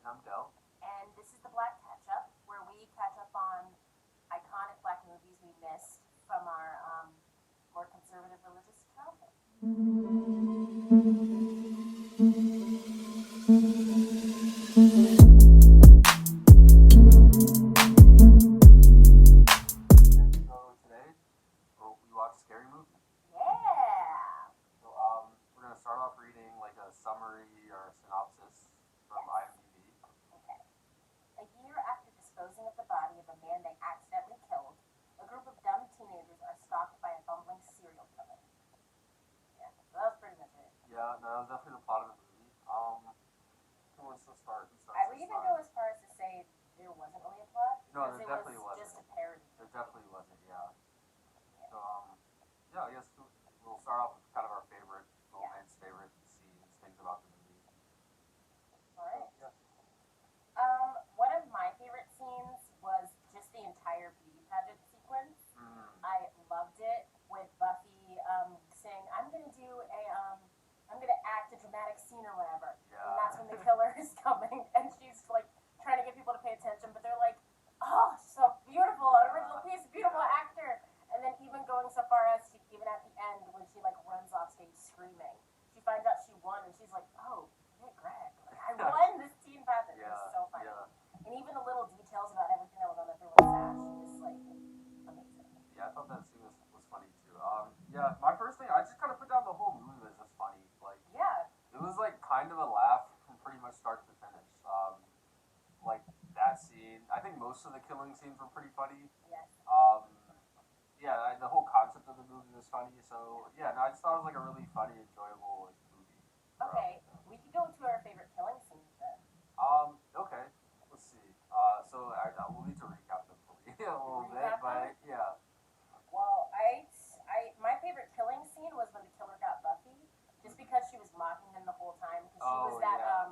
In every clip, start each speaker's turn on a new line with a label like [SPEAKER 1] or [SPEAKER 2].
[SPEAKER 1] I'm Dell.
[SPEAKER 2] And this is the Black Catch-Up, where we catch up on iconic black movies we missed from our more conservative religious childhood.
[SPEAKER 1] And so today, we watched Scary Movie.
[SPEAKER 2] Yeah!
[SPEAKER 1] So we're gonna start off reading like a summary or a synopsis from
[SPEAKER 2] Yes.
[SPEAKER 1] IMDb.
[SPEAKER 2] Okay. A year after disposing of the body of a man they accidentally killed, a group of dumb teenagers are stalked by a bumbling serial killer. Yeah, so that was pretty much it.
[SPEAKER 1] Yeah, no, that was definitely the plot of the movie. Who wants to start? Who starts
[SPEAKER 2] I would
[SPEAKER 1] this
[SPEAKER 2] even
[SPEAKER 1] time?
[SPEAKER 2] go as far as to say there wasn't really a plot.
[SPEAKER 1] No,
[SPEAKER 2] Because
[SPEAKER 1] there
[SPEAKER 2] it
[SPEAKER 1] definitely
[SPEAKER 2] was
[SPEAKER 1] wasn't.
[SPEAKER 2] just a parody.
[SPEAKER 1] There definitely wasn't. Yeah.
[SPEAKER 2] Yeah.
[SPEAKER 1] So yeah, I guess we'll start off with kind of our favorite moments, favorite scenes, things about the movie.
[SPEAKER 2] Alright.
[SPEAKER 1] Yeah.
[SPEAKER 2] One of my favorite scenes was just the entire beauty pageant sequence. I loved it with Buffy saying, I'm gonna act a dramatic scene or whatever.
[SPEAKER 1] Yeah.
[SPEAKER 2] And that's when the killer is coming and she's like trying to get people to pay attention, but they're like, oh, she's so beautiful, an original piece, beautiful actor. And then even going so far as to, even at the end when she like runs off stage screaming, she finds out she won and she's like, oh, hey Greg, like, I won this teen pageant.
[SPEAKER 1] Yeah.
[SPEAKER 2] It was so funny.
[SPEAKER 1] Yeah.
[SPEAKER 2] And even the little details about everything that was on the throwing sash, just like amazing.
[SPEAKER 1] Yeah, I thought that scene was funny too. Yeah, my first thing, I just kind of put down the whole movie was just funny. Like,
[SPEAKER 2] Yeah.
[SPEAKER 1] it was like kind of a laugh from pretty much start to finish. Like that scene, I think most of the killing scenes were pretty funny.
[SPEAKER 2] Yes.
[SPEAKER 1] Yeah, the whole concept of the movie was funny. So yeah, no, I just thought it was like a really funny, enjoyable like, movie.
[SPEAKER 2] Okay, we could go to our favorite killing scenes then.
[SPEAKER 1] Okay, let's see. So we'll need to recap them for me a little bit,
[SPEAKER 2] Recap them?
[SPEAKER 1] but yeah.
[SPEAKER 2] Well, my favorite killing scene was when the killer got Buffy, just because she was mocking him the whole time, because she was that
[SPEAKER 1] yeah.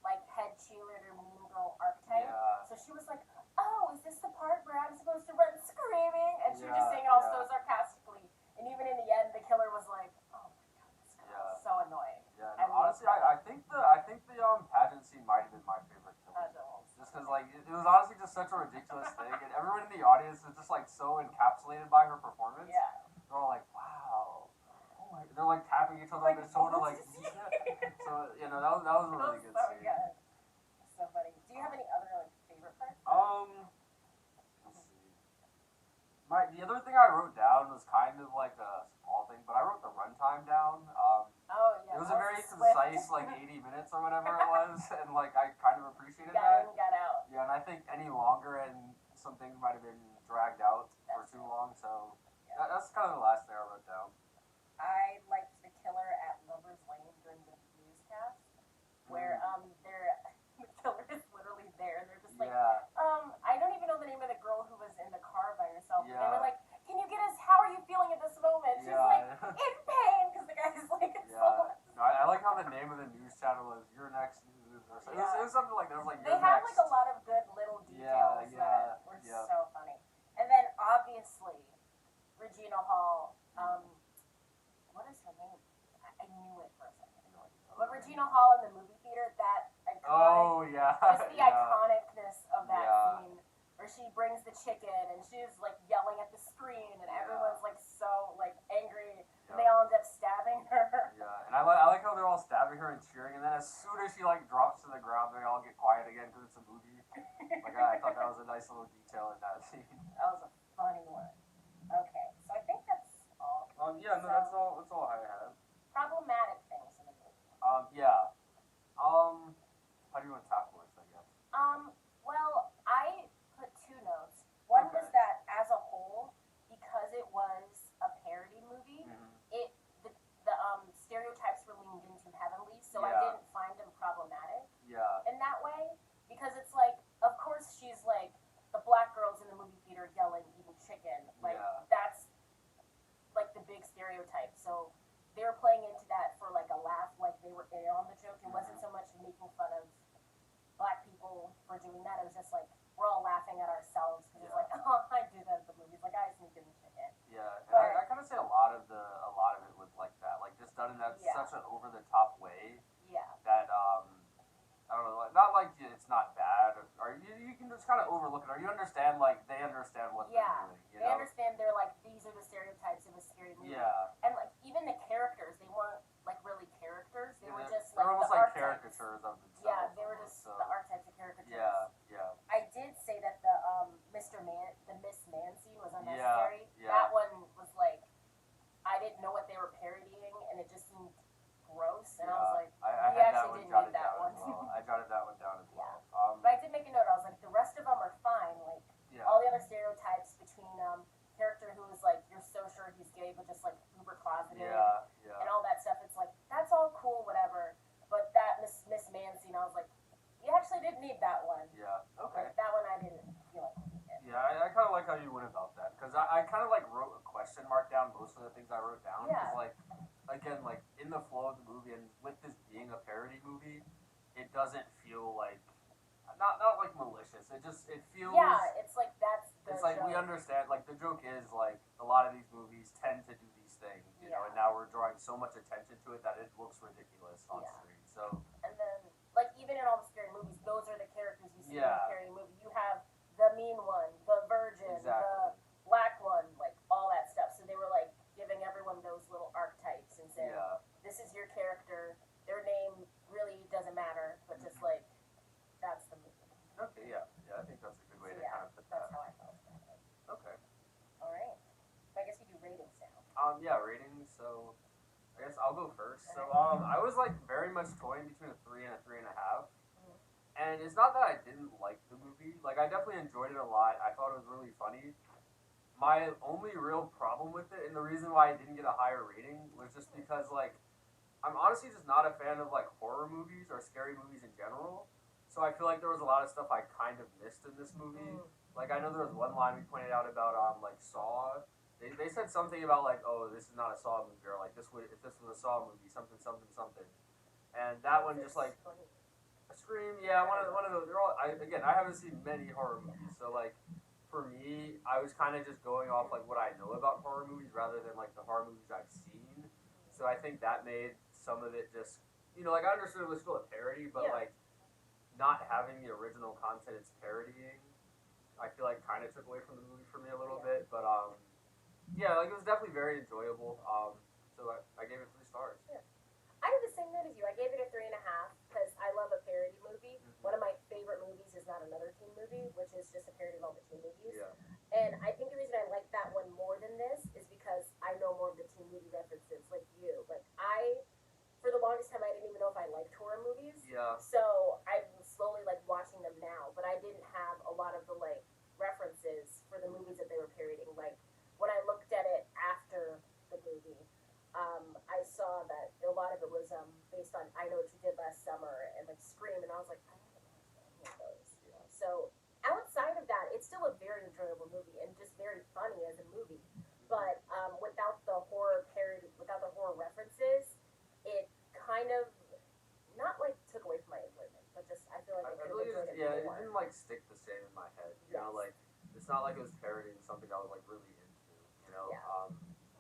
[SPEAKER 2] like head cheerleader, mean girl archetype.
[SPEAKER 1] Yeah.
[SPEAKER 2] So she was like, "Oh, is this the part where I'm supposed to run screaming?" And she was just
[SPEAKER 1] Yeah,
[SPEAKER 2] saying it all
[SPEAKER 1] yeah.
[SPEAKER 2] so sarcastically. And even in the end, the killer was like, "Oh my god, this girl
[SPEAKER 1] Yeah.
[SPEAKER 2] is so annoying."
[SPEAKER 1] Yeah,
[SPEAKER 2] I
[SPEAKER 1] no, honestly,
[SPEAKER 2] loved
[SPEAKER 1] I think the pageant scene might have been my favorite killing. Just because like it was honestly just such a ridiculous thing, and everyone in the audience was just like so encapsulated by her performance.
[SPEAKER 2] Yeah.
[SPEAKER 1] They're all like, wow. Oh my! They're like tapping each other on
[SPEAKER 2] Like,
[SPEAKER 1] the shoulder,
[SPEAKER 2] oh,
[SPEAKER 1] like.
[SPEAKER 2] did you see?
[SPEAKER 1] So you know that was a
[SPEAKER 2] That
[SPEAKER 1] really
[SPEAKER 2] was
[SPEAKER 1] good
[SPEAKER 2] so
[SPEAKER 1] scene.
[SPEAKER 2] good. So funny. Do you have any other like favorite parts?
[SPEAKER 1] Let's see. The other thing I wrote down was kind of like a small thing, but I wrote the runtime down.
[SPEAKER 2] Oh yeah.
[SPEAKER 1] It was
[SPEAKER 2] that
[SPEAKER 1] a very
[SPEAKER 2] swift.
[SPEAKER 1] concise, like 80 minutes or whatever it was, and like I kind of appreciated
[SPEAKER 2] Got
[SPEAKER 1] that.
[SPEAKER 2] in, got out.
[SPEAKER 1] Yeah, and I think any longer and some things might have been dragged out for
[SPEAKER 2] That's
[SPEAKER 1] too
[SPEAKER 2] it.
[SPEAKER 1] long. So
[SPEAKER 2] Yeah.
[SPEAKER 1] that's kind of the last thing I wrote down.
[SPEAKER 2] I liked the killer at Lover's Lane during the newscast, where the killer is literally there, and they're just like,
[SPEAKER 1] Yeah,
[SPEAKER 2] I don't even know the name of the girl who was in the car by herself. And they
[SPEAKER 1] Yeah.
[SPEAKER 2] were like, can you get us? How are you feeling at this moment? She's like,
[SPEAKER 1] yeah,
[SPEAKER 2] in pain, because the guy's like,
[SPEAKER 1] yeah. No, I like how the name of the news channel was "Your Next News" or something.
[SPEAKER 2] Yeah.
[SPEAKER 1] It was something like that. It was like
[SPEAKER 2] They
[SPEAKER 1] "Your
[SPEAKER 2] have
[SPEAKER 1] Next."
[SPEAKER 2] like a lot of good little details that were so funny. And then obviously Regina Hall. What is her name? I knew it for a second. But Regina Hall in the movie theater, that iconic,
[SPEAKER 1] Oh yeah.
[SPEAKER 2] just the
[SPEAKER 1] Yeah.
[SPEAKER 2] iconicness of that
[SPEAKER 1] Yeah.
[SPEAKER 2] scene, where she brings the chicken and she's like yelling at the screen, and
[SPEAKER 1] Yeah.
[SPEAKER 2] everyone's like so like angry,
[SPEAKER 1] Yeah.
[SPEAKER 2] and they all end up stabbing her.
[SPEAKER 1] Yeah, and I like how they're all stabbing her and cheering, and then as soon as she like drops to the ground, they all get quiet again because it's a movie. Like I thought that was a nice little detail in that scene.
[SPEAKER 2] That was a funny one. Okay, so I think that's all.
[SPEAKER 1] Yeah, no, that's all I had.
[SPEAKER 2] Problematic things in the movie.
[SPEAKER 1] Yeah. How do you want to tackle this? I guess.
[SPEAKER 2] Well, I put two notes. One
[SPEAKER 1] Okay.
[SPEAKER 2] was that as a whole, because it was a parody movie,
[SPEAKER 1] Mm-hmm.
[SPEAKER 2] the stereotypes were leaned into heavily, so I
[SPEAKER 1] Yeah.
[SPEAKER 2] didn't find them problematic
[SPEAKER 1] Yeah.
[SPEAKER 2] in that way, because it's like, of course she's like the black girls in the movie theater yelling, eating chicken, like
[SPEAKER 1] Yeah.
[SPEAKER 2] that's like the big stereotype. So they were playing into that for like a laugh, like they were in on the joke. It wasn't so much making fun of black people for doing that. It was just like we're all laughing at ourselves because it's
[SPEAKER 1] Yeah.
[SPEAKER 2] like, oh, I do that at the movies. Like I sneak in the chicken.
[SPEAKER 1] Yeah, and
[SPEAKER 2] But-
[SPEAKER 1] I kind of say a lot of it was like that, like just done in that
[SPEAKER 2] Yeah.
[SPEAKER 1] such an over the top way
[SPEAKER 2] Yeah.
[SPEAKER 1] that I don't know, like, not like it's not overlook it, or you understand, like, they understand what they're doing, you
[SPEAKER 2] they
[SPEAKER 1] know?
[SPEAKER 2] understand they're like, these are the stereotypes of a scary movie.
[SPEAKER 1] Yeah.
[SPEAKER 2] And like, even the characters, they weren't like really characters, they were just
[SPEAKER 1] they're
[SPEAKER 2] like
[SPEAKER 1] almost
[SPEAKER 2] the
[SPEAKER 1] like
[SPEAKER 2] archetypes.
[SPEAKER 1] caricatures of themselves.
[SPEAKER 2] Yeah, they were just
[SPEAKER 1] so.
[SPEAKER 2] the archetypes of caricatures.
[SPEAKER 1] Yeah.
[SPEAKER 2] I did say that the the Miss Man scene was unnecessary.
[SPEAKER 1] Yeah.
[SPEAKER 2] That one was like, I didn't know what they were parodying, and it just seemed gross, and I was like,
[SPEAKER 1] I
[SPEAKER 2] we
[SPEAKER 1] had
[SPEAKER 2] actually didn't need that one.
[SPEAKER 1] Well. I jotted that one down as well.
[SPEAKER 2] But I did make a note. I was like, the rest of them are fine. Like all the other stereotypes between character who is like, you're so sure he's gay, but just like uber closeted, and all that stuff. It's like, that's all cool, whatever. But that Miss Man scene, I was like, you actually didn't need that one.
[SPEAKER 1] Yeah. Okay.
[SPEAKER 2] Like, that one I didn't feel like we needed.
[SPEAKER 1] Yeah, I kind of like how you went about that, because I kind of like wrote a question mark down most of the things I wrote down.
[SPEAKER 2] Yeah.
[SPEAKER 1] Like, again, like in the flow of the movie, and with this being a parody movie, it doesn't feel like not like malicious. It feels
[SPEAKER 2] it's like that's the
[SPEAKER 1] it's like
[SPEAKER 2] joke.
[SPEAKER 1] We understand. Like the joke is like a lot of these movies tend to do these things, you know, and now we're drawing so much attention to it that it looks ridiculous on screen. So
[SPEAKER 2] and then like even in all the scary movies, those are the characters you see in the scary movie. You have the mean one, the virgin, the black one, like all that stuff. So they were like giving everyone those little archetypes and saying, this is your character. Their name really doesn't matter, but just like that's the movie.
[SPEAKER 1] Okay, yeah, I think that's a good way to kind of put that.
[SPEAKER 2] That's how I felt about it.
[SPEAKER 1] Okay.
[SPEAKER 2] All right. So I guess we do ratings now.
[SPEAKER 1] Yeah, ratings. So I guess I'll go first. So I was like very much toying between a 3 and a 3.5. And it's not that I didn't like the movie. Like, I definitely enjoyed it a lot. I thought it was really funny. My only real problem with it, and the reason why I didn't get a higher rating, was just because, like, I'm honestly just not a fan of, like, horror movies or scary movies in general. So I feel like there was a lot of stuff I kind of missed in this movie. Like, I know there was one line we pointed out about, like, Saw. They said something about, like, oh, this is not a Saw movie, or, like, if this was a Saw movie, something. And that one just, like... Scream, one of those. They're all. I haven't seen many horror movies, so like, for me, I was kind of just going off like what I know about horror movies rather than like the horror movies I've seen. So I think that made some of it just, like I understood it was still a parody, but like, not having the original content it's parodying, I feel like kind of took away from the movie for me a little bit. But like it was definitely very enjoyable. So I gave it 3 stars.
[SPEAKER 2] Yeah. I have the same note as you. I gave it a 3.5 because I love a parody movie. One of my favorite movies is Not Another Teen Movie, which is just a parody of all the teen movies.
[SPEAKER 1] Yeah.
[SPEAKER 2] And I think the reason I like that one more than this is because I know more of the teen movie references, like you. Like for the longest time, I didn't even know if I liked horror movies.
[SPEAKER 1] Yeah.
[SPEAKER 2] So I'm slowly like watching them now, but I didn't have a lot of the like references for the movies that they were parodying. Like when I looked at it after the movie. I saw that a lot of it was based on I Know What You Did Last Summer and like Scream, and I was like, I haven't watched any of those. Yeah. So outside of that, it's still a very enjoyable movie and just very funny as a movie. But without the horror parody, without the horror references, it kind of not like took away from my enjoyment, but just I feel like I could have enjoyed it more.
[SPEAKER 1] It didn't like stick the same in my head. You know, like it's not like it was parodying something I was like really into. You know,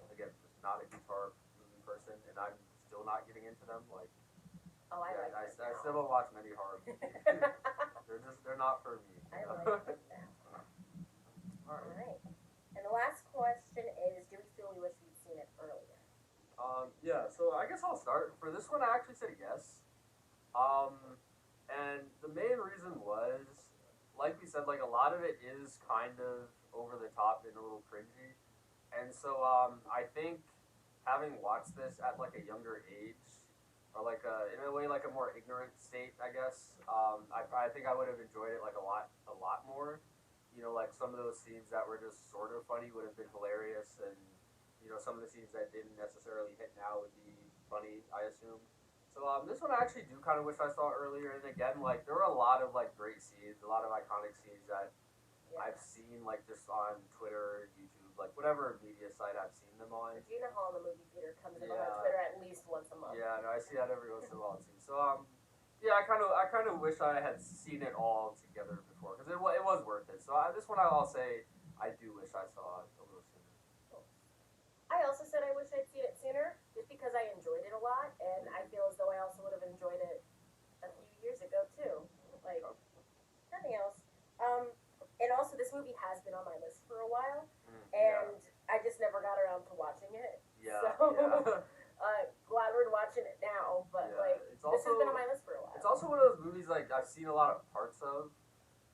[SPEAKER 1] again, just not a huge horror movie person, and I'm still not getting into them. Like, I still don't watch many horror movies. they're not for me.
[SPEAKER 2] I like them now. All right. And the last question is, do we feel we wish we'd seen it earlier?
[SPEAKER 1] So I guess I'll start. For this one, I actually said yes. And the main reason was, like we said, like a lot of it is kind of over the top and a little cringy. And so I think having watched this at like a younger age, or like in a way like a more ignorant state, I guess, I think I would have enjoyed it like a lot more. You know, like some of those scenes that were just sort of funny would have been hilarious, and some of the scenes that didn't necessarily hit now would be funny, I assume. So this one I actually do kind of wish I saw earlier, and again, like there were a lot of like great scenes, a lot of iconic scenes that I've seen like just on Twitter, YouTube, like whatever media site I've seen them on.
[SPEAKER 2] Regina Hall in the movie theater comes up on Twitter at least once a month.
[SPEAKER 1] Yeah, no, I see that every once in a while too. So I kind of wish I had seen it all together before, because it was worth it. So this one I'll say I do wish I saw it a little sooner.
[SPEAKER 2] Cool. I also said I wish I'd seen it sooner, just because I enjoyed it a lot, and I feel as though I also would have enjoyed it a few years ago too. Like nothing else. this movie has been on my list for a while,
[SPEAKER 1] Yeah.
[SPEAKER 2] and I just never got around to watching it.
[SPEAKER 1] Yeah.
[SPEAKER 2] So,
[SPEAKER 1] Yeah.
[SPEAKER 2] glad we're watching it now, but
[SPEAKER 1] Yeah,
[SPEAKER 2] like,
[SPEAKER 1] it's
[SPEAKER 2] this has
[SPEAKER 1] also-
[SPEAKER 2] been on my list for a while.
[SPEAKER 1] It's also one of those movies like I've seen a lot of parts of,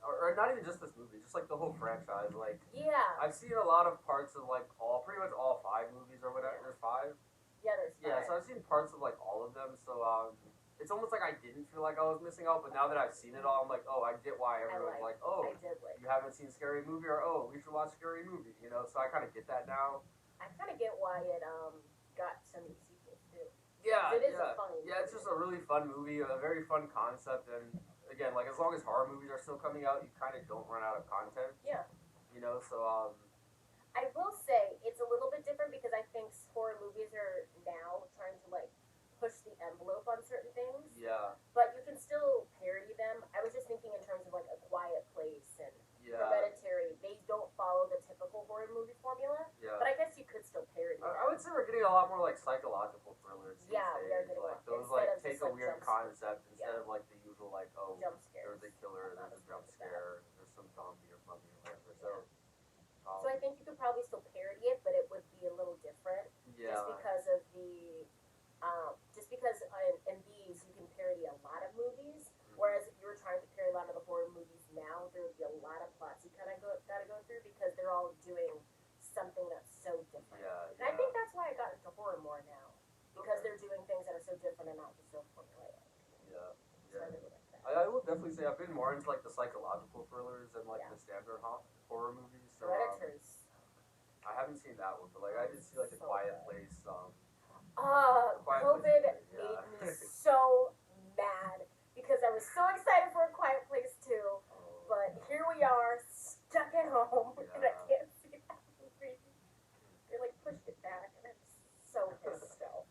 [SPEAKER 1] or not even just this movie, just like the whole franchise. Like
[SPEAKER 2] Yeah.
[SPEAKER 1] I've seen a lot of parts of like pretty much all 5 movies or whatever.
[SPEAKER 2] Yeah.
[SPEAKER 1] There's 5.
[SPEAKER 2] Yeah, there's
[SPEAKER 1] Yeah,
[SPEAKER 2] five.
[SPEAKER 1] so I've seen parts of like all of them. So it's almost like I didn't feel like I was missing out, but now that I've seen it all, I'm like, oh, I get why everyone's like, oh,
[SPEAKER 2] I did like.
[SPEAKER 1] you haven't seen Scary Movie, or oh, we should watch Scary Movie. You know, so I kind of get that now.
[SPEAKER 2] I kind of get why it got so many sequels too.
[SPEAKER 1] Yeah,
[SPEAKER 2] It is
[SPEAKER 1] yeah,
[SPEAKER 2] a funny
[SPEAKER 1] yeah. It's just a really fun movie, a very fun concept, and again, like as long as horror movies are still coming out, you kind of don't run out of content.
[SPEAKER 2] Yeah.
[SPEAKER 1] You know, so
[SPEAKER 2] I will say it's a little bit different because I think horror movies are now trying to like push the envelope on certain things.
[SPEAKER 1] yeah,
[SPEAKER 2] But you can still parody them. I was just thinking in terms of like A Quiet Place and
[SPEAKER 1] yeah,
[SPEAKER 2] Hereditary. They don't follow the typical horror movie formula,
[SPEAKER 1] yeah.
[SPEAKER 2] but I guess you could still parody them.
[SPEAKER 1] I would say we're getting a lot more like psychological thrillers these
[SPEAKER 2] Yeah, we are
[SPEAKER 1] days.
[SPEAKER 2] getting
[SPEAKER 1] Like
[SPEAKER 2] more.
[SPEAKER 1] those
[SPEAKER 2] Instead
[SPEAKER 1] like
[SPEAKER 2] of
[SPEAKER 1] take
[SPEAKER 2] just,
[SPEAKER 1] a
[SPEAKER 2] like,
[SPEAKER 1] weird
[SPEAKER 2] jump scares.
[SPEAKER 1] concept instead
[SPEAKER 2] Yeah.
[SPEAKER 1] of like the usual like, oh,
[SPEAKER 2] Jump scares.
[SPEAKER 1] there's a killer,
[SPEAKER 2] Not
[SPEAKER 1] there's a
[SPEAKER 2] as
[SPEAKER 1] jump
[SPEAKER 2] much of that.
[SPEAKER 1] scare, there's some zombie or mummy or whatever. So,
[SPEAKER 2] So I think you could probably still parody it, but it would be a little different.
[SPEAKER 1] yeah,
[SPEAKER 2] Just because of the, in these you can parody a lot of movies, whereas if you were trying to parody a lot of the horror movies now, there would be a lot of plots you kind of gotta go through because they're all doing something that's so different.
[SPEAKER 1] yeah,
[SPEAKER 2] And I think that's why I got into horror more now, because they're doing things that are so different and not just so formulaic.
[SPEAKER 1] yeah,
[SPEAKER 2] So I
[SPEAKER 1] yeah.
[SPEAKER 2] really like that.
[SPEAKER 1] I will definitely say I've been more into like the psychological thrillers and like
[SPEAKER 2] Yeah.
[SPEAKER 1] the standard horror movies. So
[SPEAKER 2] Hereditary's.
[SPEAKER 1] I haven't seen that one, but like I did see like A
[SPEAKER 2] So
[SPEAKER 1] Quiet
[SPEAKER 2] good.
[SPEAKER 1] Place. Quiet
[SPEAKER 2] COVID
[SPEAKER 1] Place is
[SPEAKER 2] made
[SPEAKER 1] great,
[SPEAKER 2] me so mad because I was so excited for A Quiet Place too, but here we are stuck at home and I
[SPEAKER 1] Yeah.
[SPEAKER 2] can't see that movie. They like pushed it back and I'm so pissed off.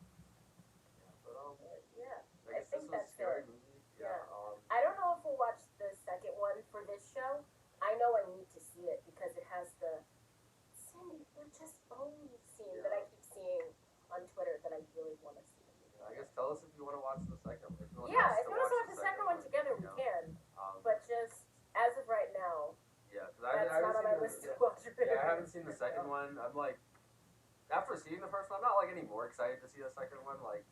[SPEAKER 2] But yeah,
[SPEAKER 1] I guess
[SPEAKER 2] think
[SPEAKER 1] this was
[SPEAKER 2] that's
[SPEAKER 1] Scary
[SPEAKER 2] good.
[SPEAKER 1] Movie.
[SPEAKER 2] Yeah. I don't know if we'll watch the second one for this show. I know I need to see it because it has the Cindy, we're just bones scene that I keep seeing on Twitter that I really want to see.
[SPEAKER 1] I guess tell us if you want to watch the second one.
[SPEAKER 2] Yeah, if you want to watch the second one together, we can. But just as of right now,
[SPEAKER 1] yeah, because
[SPEAKER 2] that's
[SPEAKER 1] I
[SPEAKER 2] not on my
[SPEAKER 1] haven't
[SPEAKER 2] list
[SPEAKER 1] seen
[SPEAKER 2] to watch.
[SPEAKER 1] yeah, I haven't seen the second one. I'm like, after seeing the first one, I'm not like any more excited to see the second one. Like,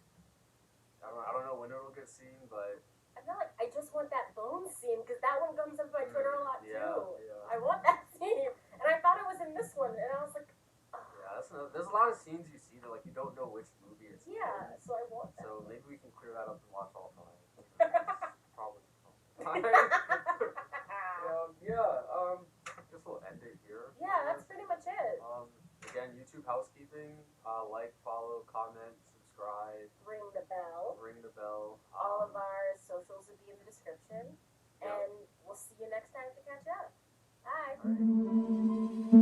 [SPEAKER 1] I don't know when it'll get seen, but
[SPEAKER 2] I feel like I just want that bone scene because that one comes up on my Twitter a lot too.
[SPEAKER 1] yeah.
[SPEAKER 2] I want that scene, and I thought it was in this one, and I was like,
[SPEAKER 1] Yeah, there's a lot of scenes you see that like you don't know which movie it's
[SPEAKER 2] yeah, so I want that.
[SPEAKER 1] So maybe we can clear that up and watch all 5. Probably. Guess we'll end it here.
[SPEAKER 2] Yeah, that's pretty much it.
[SPEAKER 1] Again, YouTube housekeeping. Like, follow, comment, subscribe.
[SPEAKER 2] Ring the bell.
[SPEAKER 1] Ring the bell.
[SPEAKER 2] All of our socials will be in the description.
[SPEAKER 1] Yeah.
[SPEAKER 2] And we'll see you next time to catch up. Bye.
[SPEAKER 1] Bye.